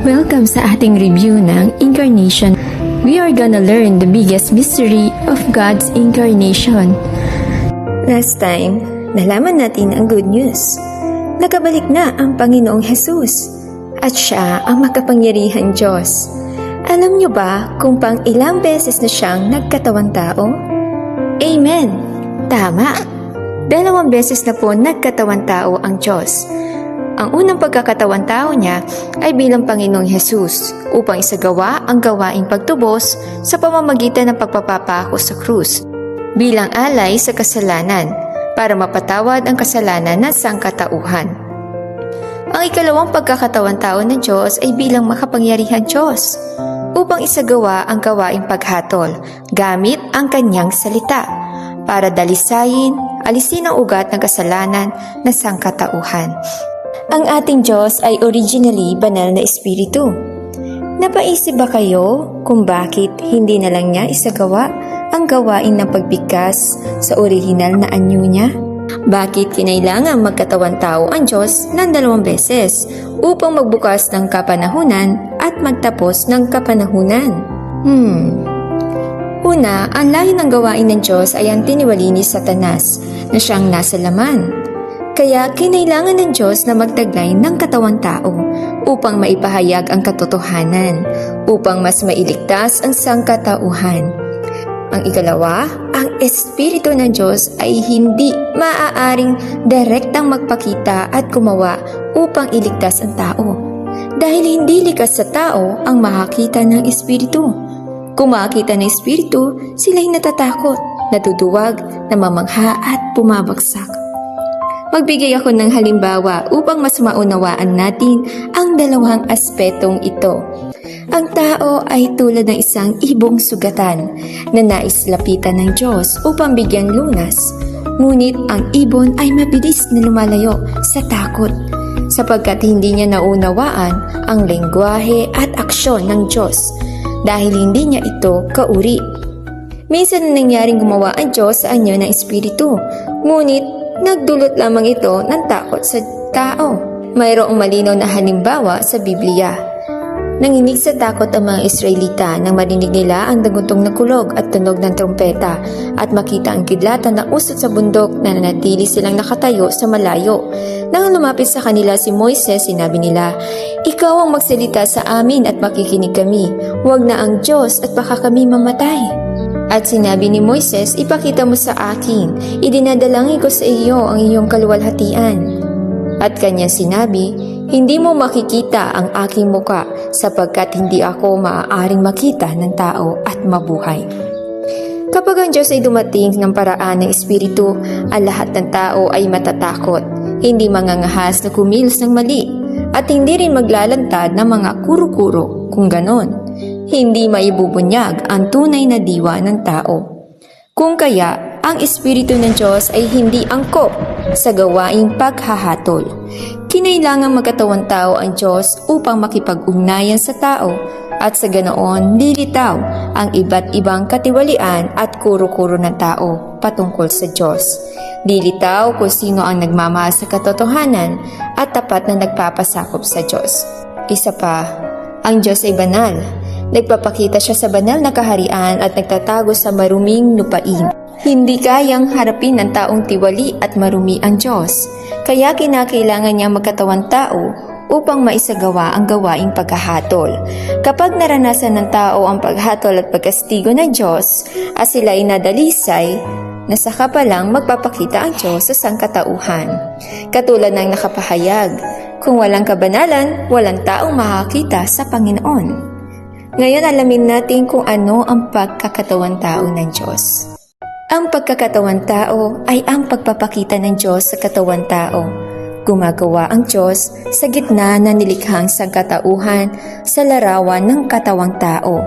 Welcome sa ating review ng Incarnation. We are gonna learn the biggest mystery of God's Incarnation. Last time, nalaman natin ang good news. Nakabalik na ang Panginoong Jesus at siya ang makapangyarihang Diyos. Alam niyo ba kung pang ilang beses na siyang nagkatawang tao? Amen! Tama! 2 beses na po nagkatawang tao ang Diyos. Ang unang pagkakatawang tao niya ay bilang Panginoong Jesus upang isagawa ang gawaing pagtubos sa pamamagitan ng pagpapapako sa krus bilang alay sa kasalanan para mapatawad ang kasalanan ng sangkatauhan. Ang ikalawang pagkakatawang tao ng Diyos ay bilang makapangyarihang Diyos upang isagawa ang gawaing paghatol gamit ang kanyang salita para dalisayin, alisin ang ugat ng kasalanan ng sangkatauhan. Ang ating Diyos ay originally banal na espiritu. Napaisip ba kayo kung bakit hindi na lang niya isagawa ang gawain ng pagbigkas sa orihinal na anyo niya? Bakit kinailangan magkatawang tao ang Diyos ng 2 beses upang magbukas ng kapanahunan at magtapos ng kapanahunan? Una, ang lahi ng gawain ng Diyos ay ang tiniwali ni Satanas na siyang nasa laman. Kaya kinailangan ng Diyos na magtaglay ng katawang tao upang maipahayag ang katotohanan, upang mas mailigtas ang sangkatauhan. Ang ikalawa, ang Espiritu ng Diyos ay hindi maaaring direktang magpakita at gumawa upang iligtas ang tao. Dahil hindi likas sa tao ang makakita ng Espiritu. Kung makakita ng Espiritu, sila'y natatakot, natuduwag, namamangha at bumabagsak. Magbigay ako ng halimbawa upang mas maunawaan natin ang dalawang aspetong ito. Ang tao ay tulad ng isang ibong sugatan na nais lapitan ng Diyos upang bigyan lunas. Ngunit ang ibon ay mabilis na lumalayo sa takot sapagkat hindi niya naunawaan ang lengguwahe at aksyon ng Diyos dahil hindi niya ito kauri. Minsan na nangyaring gumawa ang Diyos sa anyo ng Espiritu, ngunit nagdulot lamang ito ng takot sa tao. Mayroong malinaw na halimbawa sa Biblia. Nanginig sa takot ang mga Israelita nang marinig nila ang daguntong na kulog at tunog ng trumpeta at makita ang kidlatan na usot sa bundok na nanatili silang nakatayo sa malayo. Nang lumapit sa kanila si Moises, sinabi nila, "Ikaw ang magsalita sa amin at makikinig kami. Huwag na ang Diyos at baka kami mamatay." At sinabi ni Moises, "Ipakita mo sa akin, idinadalangin ko sa iyo ang iyong kaluwalhatian." At kanya sinabi, "Hindi mo makikita ang aking muka sapagkat hindi ako maaaring makita ng tao at mabuhay." Kapag ang Diyos ay dumating ng paraan ng Espiritu, ang lahat ng tao ay matatakot, hindi mangangahas na kumilos ng mali, at hindi rin maglalantad ng mga kuro-kuro kung ganon. Hindi maibubunyag ang tunay na diwa ng tao. Kung kaya, ang Espiritu ng Diyos ay hindi angkop sa gawaing paghahatol. Kinailangan magkatawang tao ang Diyos upang makipag-ugnayan sa tao at sa ganoon lilitaw ang iba't ibang katiwalian at kuro-kuro ng tao patungkol sa Diyos. Lilitaw kung sino ang nagmamahal sa katotohanan at tapat na nagpapasakop sa Diyos. Isa pa, ang Diyos ay banal. Nagpapakita siya sa banal na kaharian at nagtatago sa maruming lupain. Hindi kayang harapin ng taong tiwali at marumi ang Diyos. Kaya kinakailangan niya magkatawang tao upang maisagawa ang gawaing paghahatol. Kapag naranasan ng tao ang paghatol at pagkastigo ng Diyos, at sila ay nadalisay, nasaka pa lang magpapakita ang Diyos sa sangkatauhan. Katulad ng nakapahayag, kung walang kabanalan, walang taong makakita sa Panginoon. Ngayon alamin natin kung ano ang pagkakatawang tao ng Diyos. Ang pagkakatawang tao ay ang pagpapakita ng Diyos sa katawang tao. Gumagawa ang Diyos sa gitna na nilikhang sangkatauhan sa larawan ng katawang tao.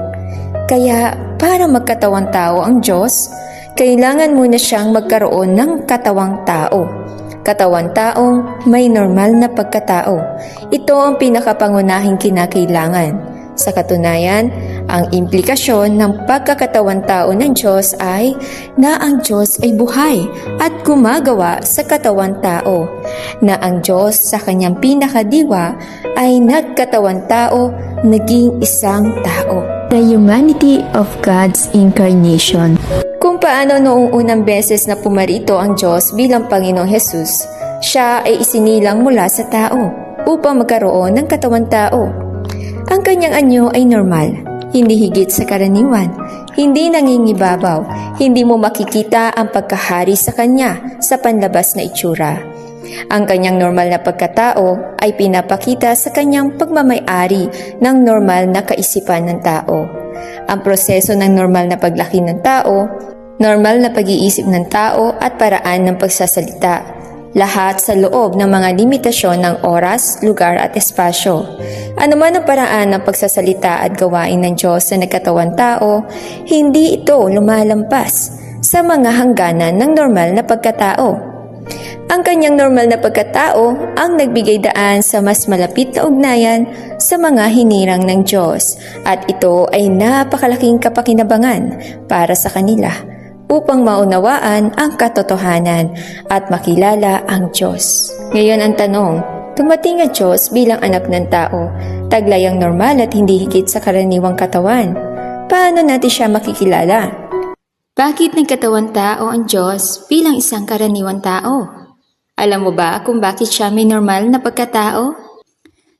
Kaya para magkatawang tao ang Diyos, kailangan muna siyang magkaroon ng katawang tao. Katawang taong may normal na pagkatao. Ito ang pinakapangunahing kinakailangan. Sa katunayan, Ang implikasyon ng pagkakatawan tao ng Diyos ay na ang Diyos ay buhay at gumagawa sa katawan tao, na ang Diyos sa kanyang pinakadiwa ay nagkatawan tao, naging isang tao. The humanity of God's incarnation. Kung paano noong unang beses na pumarito ang Diyos bilang Panginoong Hesus, siya ay isinilang mula sa tao upang magkaroon ng katawan tao. Ang kanyang anyo ay normal, hindi higit sa karaniwan, hindi nangingibabaw, hindi mo makikita ang pagkahari sa kanya sa panlabas na itsura. Ang kanyang normal na pagkatao ay pinapakita sa kanyang pagmamay-ari ng normal na kaisipan ng tao. Ang proseso ng normal na paglaki ng tao, normal na pag-iisip ng tao at paraan ng pagsasalita. Lahat sa loob ng mga limitasyon ng oras, lugar at espasyo. Ano man ang paraan ng pagsasalita at gawain ng Diyos sa nagkatawan tao, hindi ito lumalampas sa mga hangganan ng normal na pagkatao. Ang kanyang normal na pagkatao ang nagbigay daan sa mas malapit na ugnayan sa mga hinirang ng Diyos, at ito ay napakalaking kapakinabangan para sa kanila upang maunawaan ang katotohanan at makilala ang Diyos. Ngayon ang tanong, dumating ang Diyos bilang anak ng tao, taglay ang normal at hindi higit sa karaniwang katawan. Paano natin siya makikilala? Bakit nagkatawan tao ang Diyos bilang isang karaniwang tao? Alam mo ba kung bakit siya may normal na pagkatao?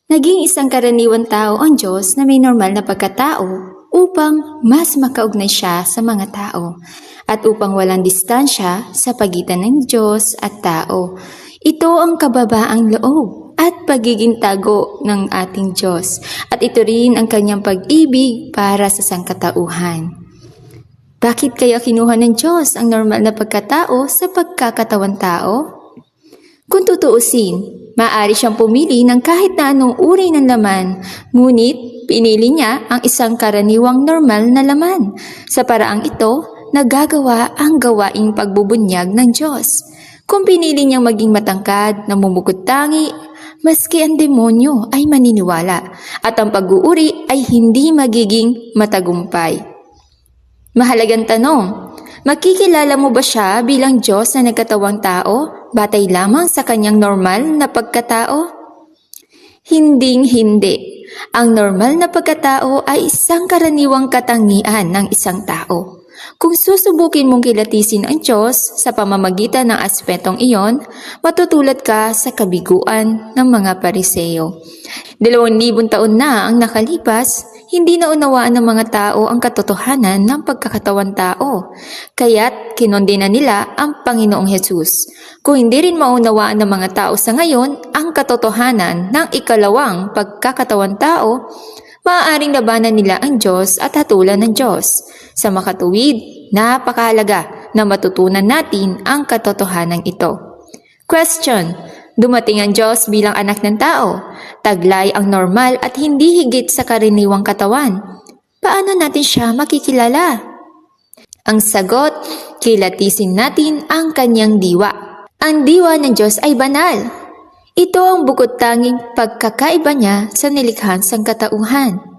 Naging isang karaniwang tao ang Diyos na may normal na pagkatao upang mas makaugnay siya sa mga tao at upang walang distansya sa pagitan ng Diyos at tao. Ito ang kababaang loob at pagiging tago ng ating Diyos, at ito rin ang kanyang pag-ibig para sa sangkatauhan. Bakit kaya kinuha ng Diyos ang normal na pagkatao sa pagkakatawan tao? Kung tutuusin, maaari siyang pumili ng kahit na anong uri ng laman, ngunit pinili niya ang isang karaniwang normal na laman. Sa paraang ito, nagagawa ang gawaing pagbubunyag ng Diyos. Kung pinili niyang maging matangkad, namumugot-tangi, maski ang demonyo ay maniniwala, at ang pag-uuri ay hindi magiging matagumpay. Mahalagang tanong, makikilala mo ba siya bilang Diyos na nagkatawang tao, batay lamang sa kanyang normal na pagkatao? Hinding-hindi. Ang normal na pagkatao ay isang karaniwang katangian ng isang tao. Kung susubukin mong kilatisin ang Diyos sa pamamagitan ng aspetong iyon, matutulad ka sa kabiguan ng mga Pariseo. 2,000 taon na ang nakalipas, hindi na unawaan ng mga tao ang katotohanan ng pagkakatawan tao, kaya't kinondena nila ang Panginoong Hesus. Kung hindi rin maunawaan ng mga tao sa ngayon ang katotohanan ng ikalawang pagkakatawan tao, maaaring labanan nila ang Diyos at hatulan ng Diyos. Sa makatuwid, napakahalaga na matutunan natin ang katotohanan ito. Question: dumating ang Diyos bilang anak ng tao, taglay ang normal at hindi higit sa karaniwang katawan. Paano natin siya makikilala? Ang sagot, kilatisin natin ang kanyang diwa. Ang diwa ng Diyos ay banal. Ito ang bukod tanging pagkakaiba niya sa nilikhang sangkatauhan.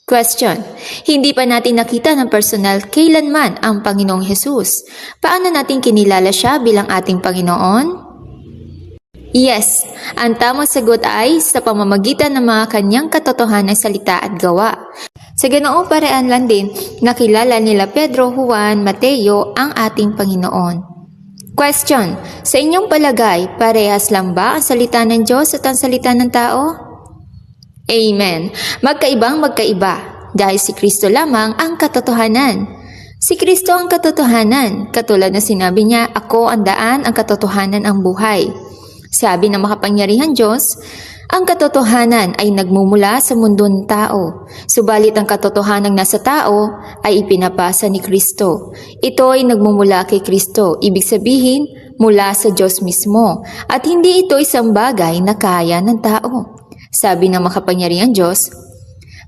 Question: hindi pa natin nakita ng personal kailanman ang Panginoong Hesus. Paano natin kinilala siya bilang ating Panginoon? Yes, ang tamang sagot ay sa pamamagitan ng mga kanyang katotohanan ng salita at gawa. Sa ganoong paraan lang din, nakilala nila Pedro, Juan, Mateo ang ating Panginoon. Question: sa inyong palagay, parehas lang ba ang salita ng Diyos at ang salita ng tao? Amen. Magkaibang magkaiba, dahil si Kristo lamang ang katotohanan. Si Kristo ang katotohanan, katulad na sinabi niya, ako ang daan, ang katotohanan, ang buhay. Sabi ng makapangyarihang Diyos, ang katotohanan ay nagmumula sa mundo ng tao, subalit ang katotohanan nasa tao ay ipinapasa ni Kristo. Ito ay nagmumula kay Kristo, ibig sabihin mula sa Diyos mismo, at hindi ito isang bagay na kaya ng tao. Sabi ng makapangyarihang Diyos,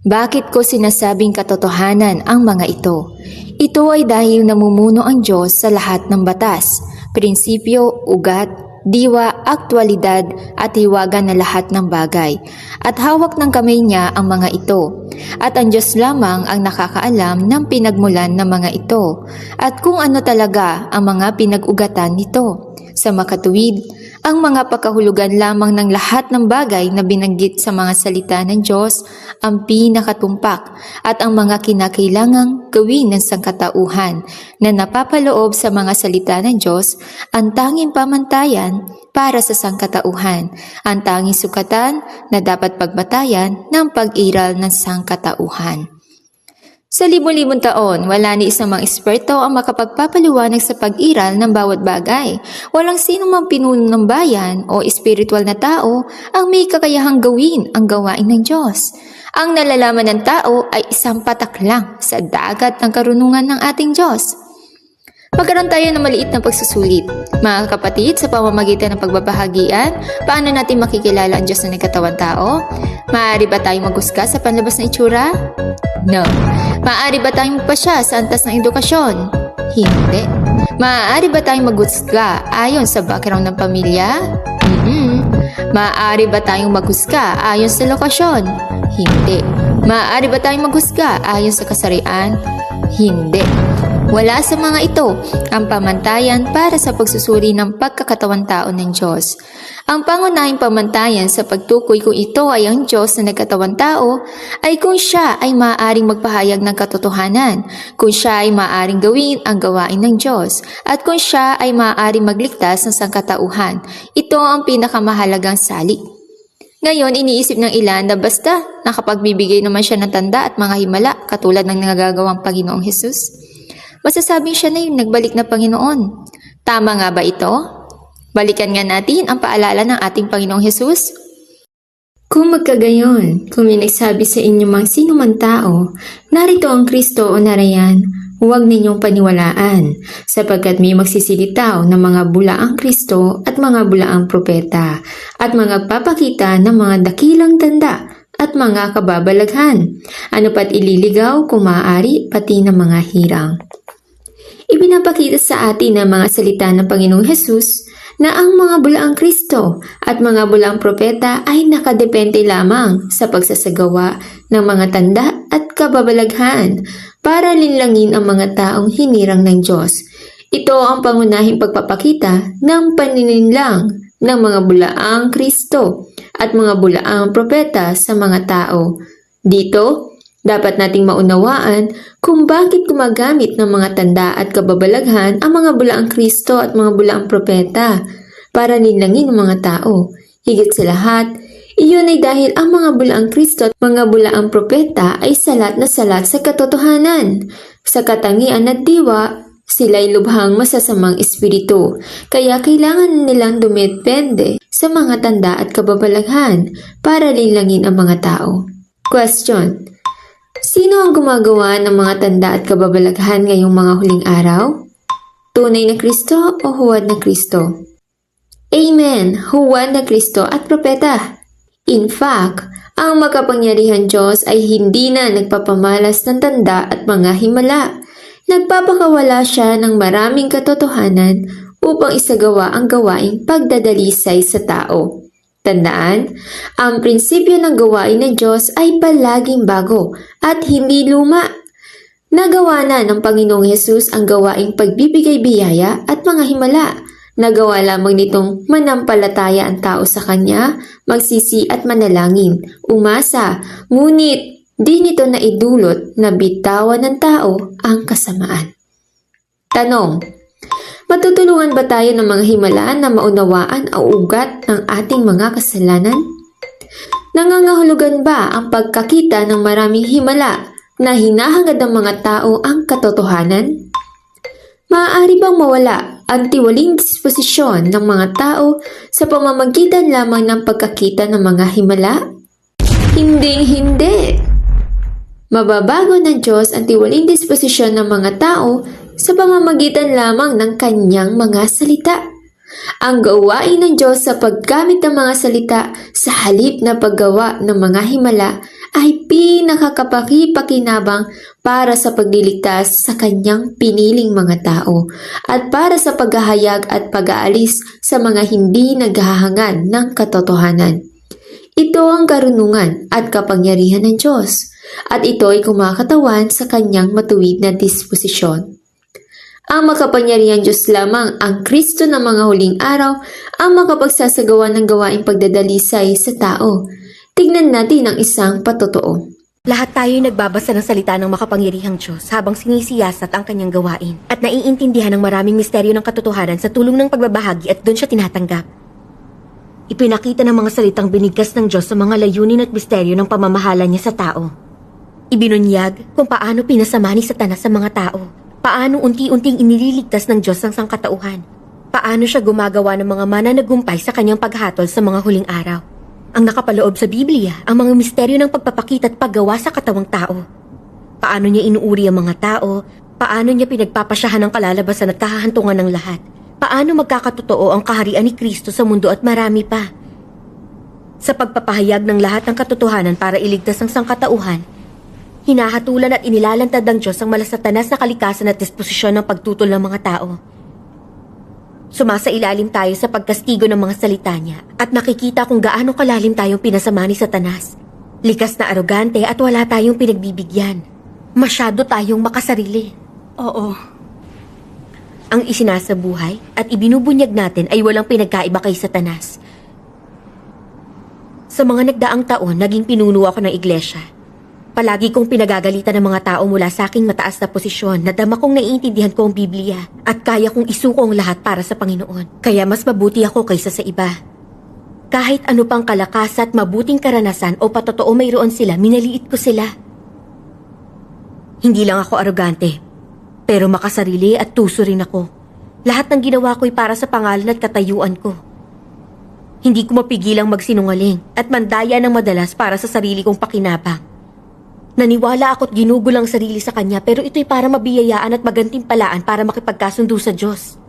bakit ko sinasabing katotohanan ang mga ito? Ito ay dahil namumuno ang Diyos sa lahat ng batas, prinsipyo, ugat, diwa, aktwalidad at hiwaga na lahat ng bagay. At hawak ng kamay niya ang mga ito. At ang Diyos lamang ang nakakaalam ng pinagmulan ng mga ito at kung ano talaga ang mga pinag-ugatan nito. Sa makatuwid, ang mga pagkahulugan lamang ng lahat ng bagay na binanggit sa mga salita ng Diyos ang pinakatumpak at ang mga kinakailangang gawin ng sangkatauhan na napapaloob sa mga salita ng Diyos ang tanging pamantayan para sa sangkatauhan, ang tanging sukatan na dapat pagbatayan ng pag-iral ng sangkatauhan. Sa libo-libong taon, wala ni isang mga eksperto ang makapagpapaliwanag sa pag-iral ng bawat bagay. Walang sino mang pinuno ng bayan o espiritual na tao ang may kakayahang gawin ang gawain ng Diyos. Ang nalalaman ng tao ay isang patak lang sa dagat ng karunungan ng ating Diyos. Magkaroon tayo ng maliit na pagsusulit. Mga kapatid, sa pamamagitan ng pagbabahagian, paano natin makikilala ang Diyos na nagkatawang tao? Maaari ba tayong maghusga sa panlabas na itsura? No. Maaari ba tayong magpasya sa antas ng edukasyon? Hindi. Maaari ba tayong maghusga ayon sa background ng pamilya? Maaari ba tayong maghusga ayon sa lokasyon? Hindi. Maaari ba tayong maghusga ayon sa kasarian? Hindi. Wala sa mga ito ang pamantayan para sa pagsusuri ng pagkakatawan tao ng Diyos. Ang pangunahing pamantayan sa pagtukoy kung ito ay ang Diyos na nagkatawan tao ay kung siya ay maaaring magpahayag ng katotohanan, kung siya ay maaaring gawin ang gawain ng Diyos, at kung siya ay maaaring magligtas ng sangkatauhan. Ito ang pinakamahalagang salik. Ngayon, iniisip ng ilan na basta nakapagbibigay naman siya ng tanda at mga himala katulad ng nagagawang Panginoong Hesus, masasabing siya na yung nagbalik na Panginoon. Tama nga ba ito? Balikan nga natin ang paalala ng ating Panginoong Hesus. Kung magkagayon, kung may nagsabi sa inyo mang sino man tao, narito ang Kristo o narayan, huwag ninyong paniwalaan, sapagkat may magsisilitaw ng mga bulaang Kristo at mga bulaang propeta, at mga papakita ng mga dakilang tanda at mga kababalaghan, ano pat ililigaw kung maaari pati ng mga hirang. Ibinapakita sa atin ng mga salita ng Panginoong Hesus na ang mga bulaang Kristo at mga bulaang propeta ay nakadepende lamang sa pagsasagawa ng mga tanda at kababalaghan para linlangin ang mga taong hinirang ng Diyos. Ito ang pangunahing pagpapakita ng panininlang ng mga bulaang Kristo at mga bulaang propeta sa mga tao. Dito, dapat nating maunawaan kung bakit gumagamit ng mga tanda at kababalaghan ang mga bulaang Kristo at mga bulaang propeta para linlangin ang mga tao. Higit sa lahat, iyon ay dahil ang mga bulaang Kristo at mga bulaang propeta ay salat na salat sa katotohanan. Sa katangian at diwa, sila'y lubhang masasamang espiritu, kaya kailangan nilang dumepende sa mga tanda at kababalaghan para linlangin ang mga tao. Question: sino ang gumagawa ng mga tanda at kababalaghan ngayong mga huling araw? Tunay na Kristo o huwad na Kristo? Amen! Huwad na Kristo at propeta. In fact, ang makapangyarihan Diyos ay hindi na nagpapamalas ng tanda at mga himala. Nagpapakawala siya ng maraming katotohanan upang isagawa ang gawaing pagdadalisay sa tao. Tandaan, ang prinsipyo ng gawain ng Diyos ay palaging bago at hindi luma. Nagawa na ng Panginoong Hesus ang gawaing pagbibigay biyaya at mga himala. Nagawa lamang nitong manampalataya ang tao sa Kanya, magsisi at manalangin, umasa, ngunit di nito naidulot na bitawan ng tao ang kasamaan. Tanong: matutulungan ba tayo ng mga himala na maunawaan ang ugat ng ating mga kasalanan? Nangangahulugan ba ang pagkakita ng maraming himala na hinahangad ng mga tao ang katotohanan? Maaari bang mawala ang tiwaling disposisyon ng mga tao sa pamamagitan lamang ng pagkakita ng mga himala? Hinding-hindi! Mababago ng Diyos ang tiwaling disposisyon ng mga tao sa pamamagitan lamang ng Kanyang mga salita. Ang gawain ng Diyos sa paggamit ng mga salita sa halip na paggawa ng mga himala ay pinakakapakipakinabang para sa pagliligtas sa kanyang piniling mga tao at para sa paghahayag at pag-aalis sa mga hindi naghahangad ng katotohanan. Ito ang karunungan at kapangyarihan ng Diyos, at ito ay kumakatawan sa kanyang matuwid na disposisyon. Ang makapangyarihan Diyos lamang, ang Kristo ng mga huling araw, ang makapagsasagawa ng gawaing pagdadalisay sa tao. Tignan natin ang isang patotoo. Lahat tayo'y nagbabasa ng salita ng makapangyarihang Diyos habang sinisiyasat ang kanyang gawain at naiintindihan ng maraming misteryo ng katotohanan sa tulong ng pagbabahagi at doon siya tinatanggap. Ipinakita ng mga salitang binigkas ng Diyos sa mga layunin at misteryo ng pamamahala niya sa tao. Ibinunyag kung paano pinasama ni Satanas sa mga tao, paano unti-unting inililigtas ng Diyos ang sangkatauhan, paano siya gumagawa ng mga mananagumpay sa kanyang paghatol sa mga huling araw. Ang nakapaloob sa Biblia, ang mga misteryo ng pagpapakita at paggawa sa katawang tao. Paano niya inuuri ang mga tao, paano niya pinagpapasyahan ang kalalabasan at kahahantungan ng lahat, paano magkakatotoo ang kaharian ni Kristo sa mundo at marami pa. Sa pagpapahayag ng lahat ng katotohanan para iligtas ang sangkatauhan, hinahatulan at inilalantad ng Diyos ang malasatanas na kalikasan at disposisyon ng pagtutol ng mga tao. Sumasailalim tayo sa pagkastigo ng mga salita niya at nakikita kung gaano kalalim tayong pinasama ni Satanas. Likas na arogante at wala tayong pinagbibigyan. Masyado tayong makasarili. Oo. Ang isinasabuhay at ibinubunyag natin ay walang pinagkaiba kay Satanas. Sa mga nagdaang taon, naging pinuno ako ng iglesia. Palagi kong pinagagalitan ng mga tao mula sa aking mataas na posisyon na dama kong naiintindihan ko ang Biblia at kaya kong isuko ang lahat para sa Panginoon. Kaya mas mabuti ako kaysa sa iba. Kahit ano pang kalakas at mabuting karanasan o patotoo mayroon sila, minaliit ko sila. Hindi lang ako arogante, pero makasarili at tuso rin ako. Lahat ng ginawa ko'y para sa pangalan at katayuan ko. Hindi ko mapigilang magsinungaling at mandaya ng madalas para sa sarili kong pakinabang. Naniwala ako't ginugulang sarili sa kanya pero ito'y para mabiyayaan at magantimpalaan para makipagkasundo sa Diyos.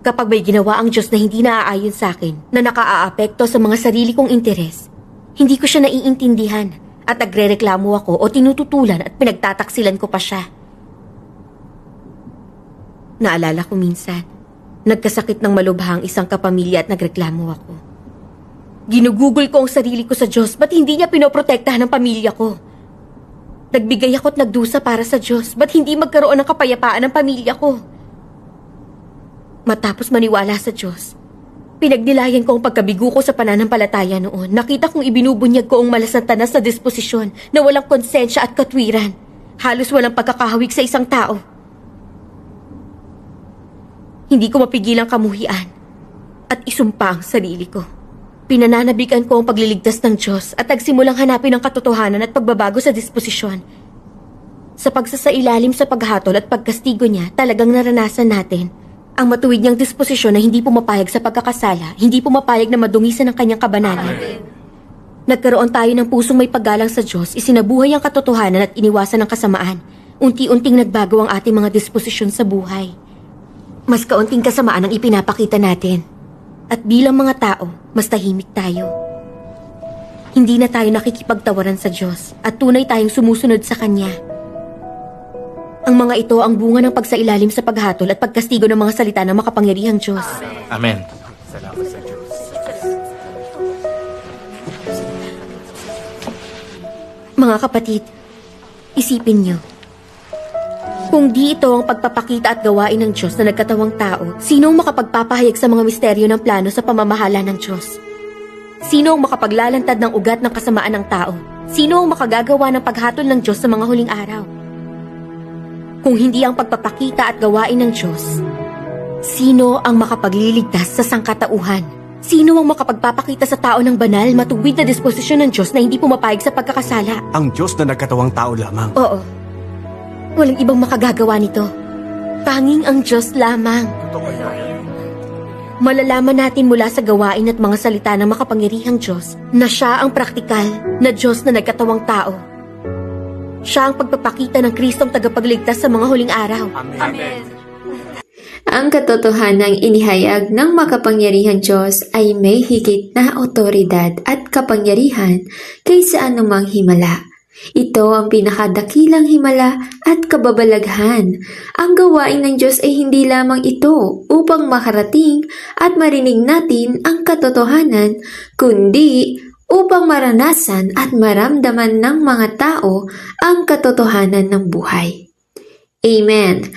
Kapag may ginawa ang Diyos na hindi naaayon sa akin, na nakaaapekto sa mga sarili kong interes, hindi ko siya naiintindihan at nagrereklamo ako o tinututulan at pinagtataksilan ko pa siya. Naalala ko minsan, nagkasakit ng malubha ang isang kapamilya at nagreklamo ako. Ginugugol ko ang sarili ko sa Diyos, ba't hindi niya pinoprotektahan ang pamilya ko? Nagbigay ako at nagdusa para sa Diyos. Ba't hindi magkaroon ng kapayapaan ng pamilya ko? Matapos maniwala sa Diyos, pinagnilayan ko ang pagkabigo ko sa pananampalataya noon. Nakita kong ibinubunyag ko ang malasantanas na disposisyon na walang konsensya at katwiran. Halos walang pagkakahawig sa isang tao. Hindi ko mapigilang kamuhian at isumpa ang sarili ko. Pinananabigan ko ang pagliligtas ng Diyos at nagsimulang hanapin ang katotohanan at pagbabago sa disposisyon. Sa pagsasailalim sa paghatol at pagkastigo niya, talagang naranasan natin ang matuwid niyang disposisyon na hindi pumapayag sa pagkakasala, hindi pumapayag na madungisan ang kanyang kabanalan. Nagkaroon tayo ng pusong may paggalang sa Diyos, isinabuhay ang katotohanan at iniwasan ang kasamaan. Unti-unting nagbago ang ating mga disposisyon sa buhay. Mas kaunting kasamaan ang ipinapakita natin. At bilang mga tao, mas tahimik tayo. Hindi na tayo nakikipagtawaran sa Diyos at tunay tayong sumusunod sa Kanya. Ang mga ito ang bunga ng pagsailalim sa paghatol at pagkastigo ng mga salita ng makapangyarihang Diyos. Amen. Salamat sa Diyos. Mga kapatid, isipin niyo. Kung di ito ang pagpapakita at gawain ng Diyos na nagkatawang tao, sino ang makapagpapahayag sa mga misteryo ng plano sa pamamahala ng Diyos? Sino ang makapaglalantad ng ugat ng kasamaan ng tao? Sino ang makagagawa ng paghatol ng Diyos sa mga huling araw? Kung hindi ang pagpapakita at gawain ng Diyos, sino ang makapagliligtas sa sangkatauhan? Sino ang makapagpapakita sa tao ng banal, matuwid na disposisyon ng Diyos na hindi pumapayag sa pagkakasala? Ang Diyos na nagkatawang tao lamang. Oo. Walang ibang makagagawa nito. Tanging ang Diyos lamang. Malalaman natin mula sa gawain at mga salita ng makapangyarihang Diyos na siya ang praktikal na Diyos na nagkatawang tao. Siya ang pagpapakita ng Kristong tagapagligtas sa mga huling araw. Amen. Ang katotohanang inihayag ng makapangyarihang Diyos ay may higit na otoridad at kapangyarihan kaysa anumang himala. Ito ang pinakadakilang himala at kababalaghan. Ang gawain ng Diyos ay hindi lamang ito upang makarating at marinig natin ang katotohanan, kundi upang maranasan at maramdaman ng mga tao ang katotohanan ng buhay. Amen.